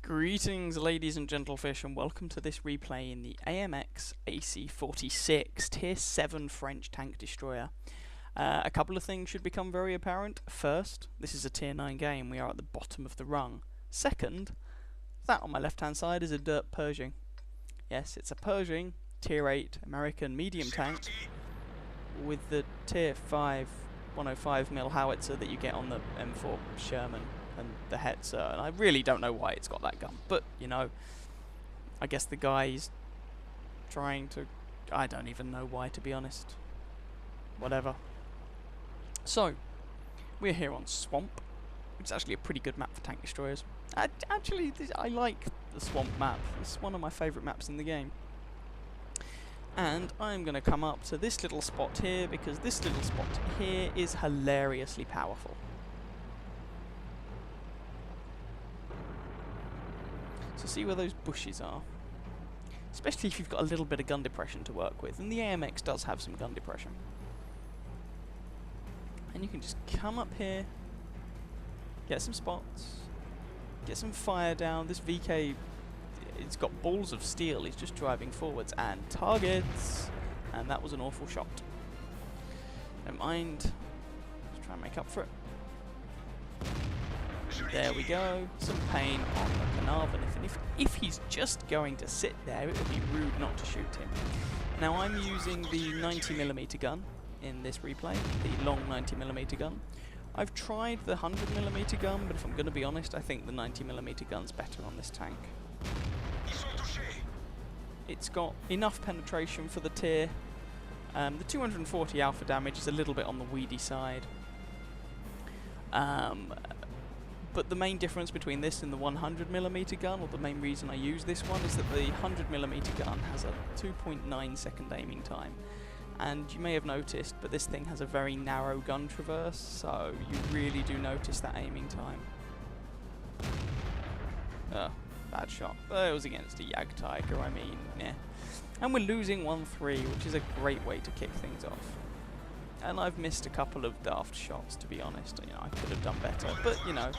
Greetings, ladies and gentlefish, and welcome to this replay in the AMX AC-46 Tier 7 French tank destroyer. A couple of things should become very apparent. First, this is a Tier 9 game, we are at the bottom of the rung. Second, that on my left hand side is a dirt Pershing. Yes, it's a Pershing Tier 8 American medium tank with the Tier 5 105mm howitzer that you get on the M4 Sherman and the Hetzer, and I really don't know why it's got that gun, but you know, I guess the guy's trying to, I don't even know why, to be honest. Whatever. So, we're here on Swamp, which is actually a pretty good map for tank destroyers. I like the Swamp map. It's one of my favourite maps in the game. And I'm going to come up to this little spot here, because this little spot here is hilariously powerful. So see where those bushes are. Especially if you've got a little bit of gun depression to work with. And the AMX does have some gun depression. And you can just come up here, get some spots, get some fire down. This VK, it's got balls of steel. He's just driving forwards and targets. And that was an awful shot. Don't mind. Let's try and make up for it. There we go. Some pain on the Carnarvon. If he's just going to sit there, it would be rude not to shoot him. Now I'm using the 90mm gun in this replay, the long 90mm gun. I've tried the 100mm gun, but if I'm going to be honest, I think the 90mm gun's better on this tank. It's got enough penetration for the tier. The 240 alpha damage is a little bit on the weedy side. But the main difference between this and the 100mm gun, or the main reason I use this one, is that the 100mm gun has a 2.9 second aiming time. And you may have noticed, but this thing has a very narrow gun traverse, so you really do notice that aiming time. Bad shot. But it was against a Jagdtiger, I mean, yeah. And we're losing 1-3, which is a great way to kick things off. And I've missed a couple of daft shots, to be honest. You know, I could have done better, but you know,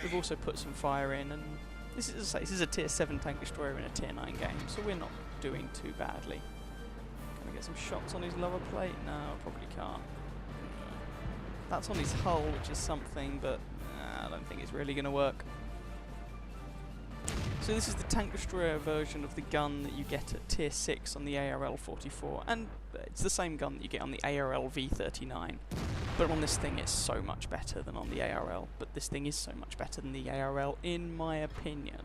we've also put some fire in, and this is a Tier 7 tank destroyer in a Tier 9 game, so we're not doing too badly. Can I get some shots on his lower plate? No, I probably can't. That's on his hull, which is something, but I don't think it's really going to work. So this is the tank destroyer version of the gun that you get at Tier 6 on the ARL-44, and it's the same gun that you get on the ARL V39. But on this thing it's so much better than on the ARL, but this thing is so much better than the ARL in my opinion.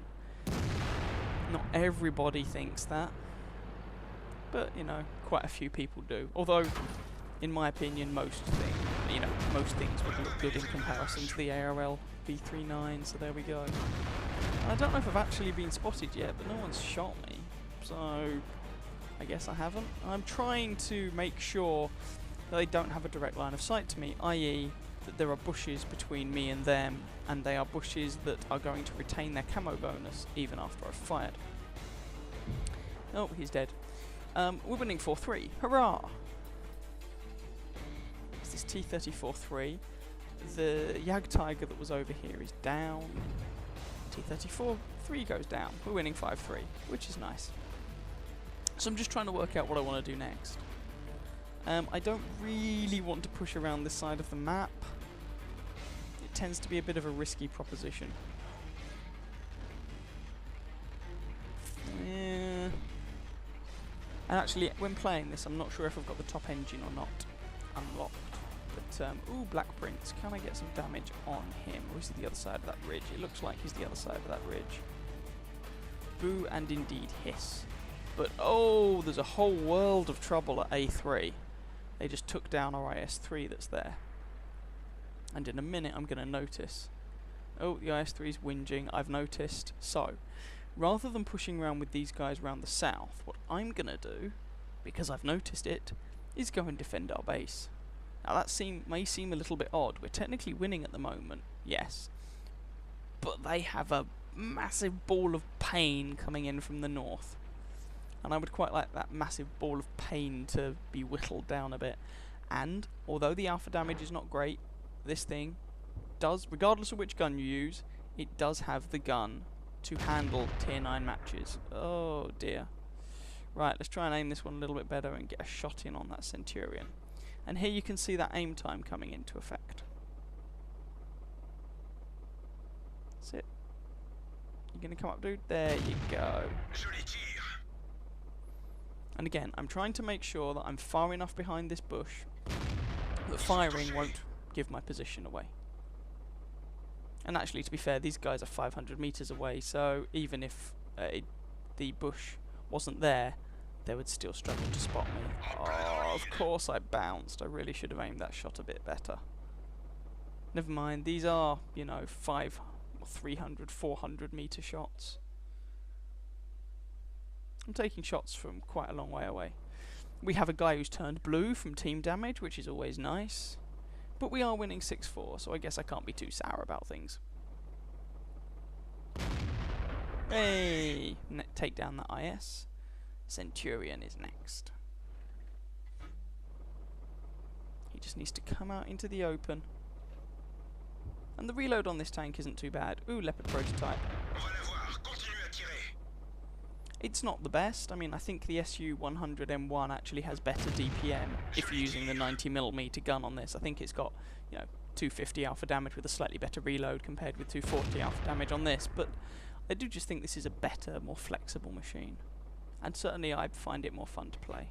Not everybody thinks that, but you know, quite a few people do. Although, in my opinion, most things would look good in comparison to the ARL V39, so there we go. I don't know if I've actually been spotted yet, but no one's shot me, so I guess I haven't. I'm trying to make sure that they don't have a direct line of sight to me, i.e. that there are bushes between me and them, and they are bushes that are going to retain their camo bonus even after I've fired. Oh, he's dead. We're winning 4-3. Hurrah! It's this T-34-3. The Jagdtiger that was over here is down. T-34-3 goes down. We're winning 5-3, which is nice. So I'm just trying to work out what I want to do next. I don't really want to push around this side of the map. It tends to be a bit of a risky proposition. Yeah. And actually, when playing this, I'm not sure if I've got the top engine or not unlocked. But, ooh, Black Prince. Can I get some damage on him? Or is he the other side of that ridge? It looks like he's the other side of that ridge. Boo and indeed hiss. But, oh, there's a whole world of trouble at A3. They just took down our IS-3 that's there. And in a minute, I'm going to notice. Oh, the IS-3's whinging. I've noticed. So, rather than pushing around with these guys around the south, what I'm going to do, because I've noticed it, is go and defend our base. Now that may seem a little bit odd. We're technically winning at the moment, yes. But they have a massive ball of pain coming in from the north. And I would quite like that massive ball of pain to be whittled down a bit. And, although the alpha damage is not great, this thing does, regardless of which gun you use, it does have the gun to handle tier 9 matches. Oh dear. Right, let's try and aim this one a little bit better and get a shot in on that Centurion. And here you can see that aim time coming into effect. That's it. You gonna come up, dude? There you go. And again, I'm trying to make sure that I'm far enough behind this bush that firing won't give my position away. And actually, to be fair, these guys are 500 meters away, so even if the bush wasn't there, they would still struggle to spot me. Oh, of course I bounced. I really should have aimed that shot a bit better. Never mind, these are, you know, 300, 400 meter shots. I'm taking shots from quite a long way away. We have a guy who's turned blue from team damage, which is always nice. But we are winning 6-4, so I guess I can't be too sour about things. Hey! Take down the IS. Centurion is next. He just needs to come out into the open. And the reload on this tank isn't too bad. Ooh, Leopard prototype. It's not the best. I mean, I think the SU-100M1 actually has better DPM if you're using the 90mm gun on this. I think it's got, you know, 250 alpha damage with a slightly better reload compared with 240 alpha damage on this. But I do just think this is a better, more flexible machine. And certainly I'd find it more fun to play.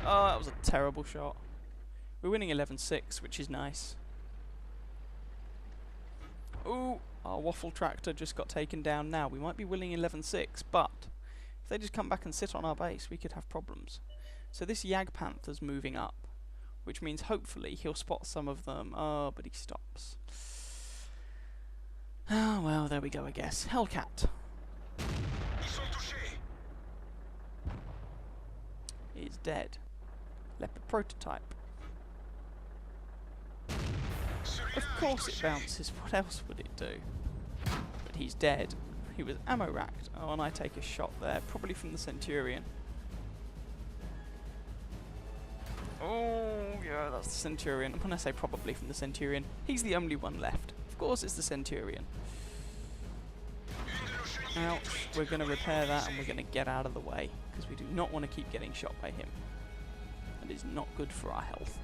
Oh, that was a terrible shot. We're winning 11-6, which is nice. Ooh, our waffle tractor just got taken down now. We might be winning 11-6, but if they just come back and sit on our base, we could have problems. So this Jagdpanther's moving up, which means hopefully he'll spot some of them. Oh, but he stops. Oh, well, there we go, I guess. Hellcat is dead. Leopard prototype. Of course it bounces, what else would it do? But he's dead. He was ammo racked. Oh, and I take a shot there, probably from the Centurion. Oh, yeah, that's the Centurion. And when I say probably from the Centurion, he's the only one left. Of course it's the Centurion. Ouch, we're going to repair that and we're going to get out of the way, because we do not want to keep getting shot by him. That is not good for our health.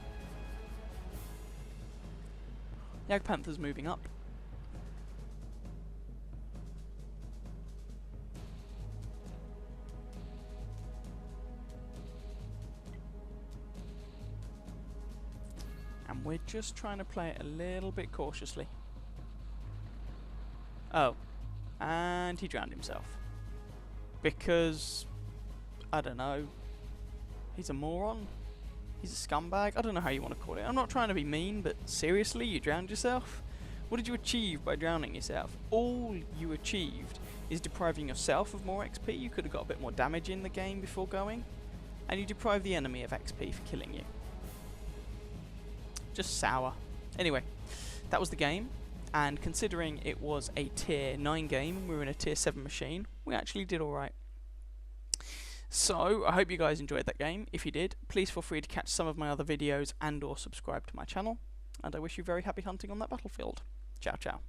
Jagdpanther's moving up. And we're just trying to play it a little bit cautiously. Oh. And he drowned himself. Because, I don't know, he's a moron? He's a scumbag? I don't know how you want to call it. I'm not trying to be mean, but seriously, you drowned yourself? What did you achieve by drowning yourself? All you achieved is depriving yourself of more XP. You could have got a bit more damage in the game before going. And you deprive the enemy of XP for killing you. Just sour. Anyway, that was the game. And considering it was a tier 9 game and we were in a tier 7 machine, we actually did alright. So, I hope you guys enjoyed that game. If you did, please feel free to catch some of my other videos and or subscribe to my channel. And I wish you very happy hunting on that battlefield. Ciao, ciao.